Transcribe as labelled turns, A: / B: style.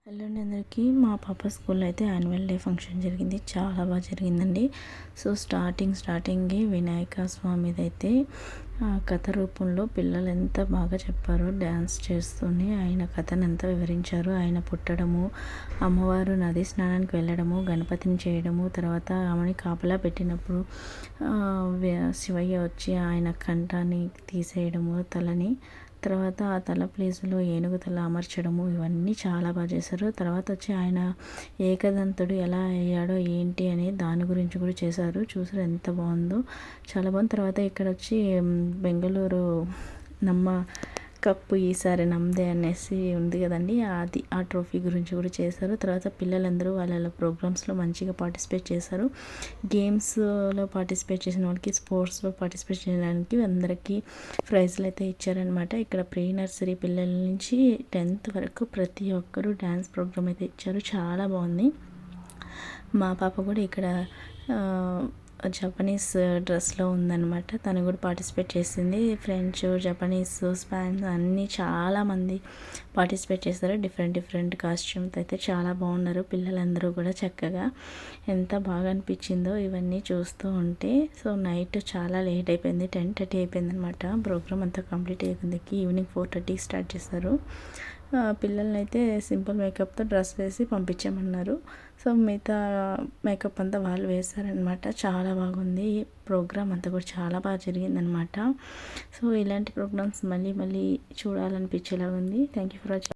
A: Hello అండి అందరికీ. మా పాప స్కూల్లో అయితే యాన్యువల్ డే ఫంక్షన్ జరిగింది. చాలా బాగా జరిగిందండి. సో స్టార్టింగే వినాయక స్వామిదైతే కథ రూపంలో పిల్లలు ఎంత బాగా చెప్పారో, డ్యాన్స్ చేస్తూనే ఆయన కథను ఎంత వివరించారో. ఆయన పుట్టడము, అమ్మవారు నది స్నానానికి వెళ్ళడము, గణపతిని చేయడము, తర్వాత ఆమెని కాపలా పెట్టినప్పుడు శివయ్య వచ్చి ఆయన కంఠాన్ని తీసేయడము, తలని, తర్వాత ఆ తల ప్లేస్లో ఏనుగు తల అమర్చడము, ఇవన్నీ చాలా బాగా చేశారు. తర్వాత వచ్చి ఆయన ఏకదంతుడు ఎలా అయ్యాడో ఏంటి అని దాని గురించి కూడా చేశారు. చూసారు ఎంత బాగుందో, చాలా బాగుంది. తర్వాత ఇక్కడ వచ్చి బెంగళూరు నమ్మ కప్పు ఈసారి నమ్మదే అనేసి ఉంది కదండి, అది ఆ ట్రోఫీ గురించి కూడా చేశారు. తర్వాత పిల్లలందరూ వాళ్ళ ప్రోగ్రామ్స్లో మంచిగా పార్టిసిపేట్ చేశారు. గేమ్స్లో పార్టిసిపేట్ చేసిన వాళ్ళకి, స్పోర్ట్స్లో పార్టిసిపేట్ చేయడానికి అందరికీ ప్రైజ్లు అయితే ఇచ్చారనమాట. ఇక్కడ ప్రీ నర్సరీ పిల్లల నుంచి 10th వరకు ప్రతి ఒక్కరూ డ్యాన్స్ ప్రోగ్రామ్ అయితే ఇచ్చారు. చాలా బాగుంది. మా పాప కూడా ఇక్కడ జపనీస్ డ్రెస్లో ఉందన్నమాట. తను కూడా పార్టిసిపేట్ చేసింది. ఫ్రెంచ్, జపనీస్, స్పానిష్ అన్నీ చాలామంది పార్టిసిపేట్ చేస్తారు. డిఫరెంట్ కాస్ట్యూమ్స్ అయితే చాలా బాగున్నారు పిల్లలందరూ కూడా. చక్కగా ఎంత బాగా అనిపించిందో ఇవన్నీ చూస్తూ ఉంటే. సో నైట్ చాలా లేట్ అయిపోయింది, 10:30 అయిపోయింది అనమాట. ప్రోగ్రామ్ అంతా కంప్లీట్ అయిపోయింది. ఈవినింగ్ 4:30కి స్టార్ట్ చేస్తారు. పిల్లల్ని అయితే సింపుల్ మేకప్తో డ్రెస్ వేసి పంపించామన్నారు. సో మిగతా మేకప్ అంతా వాళ్ళు వేశారనమాట. చాలా బాగుంది ప్రోగ్రామ్ అంతా కూడా, చాలా బాగా జరిగిందనమాట. సో ఇలాంటి ప్రోగ్రామ్స్ మళ్ళీ చూడాలనిపించేలాగా ఉంది. Thank you for watching.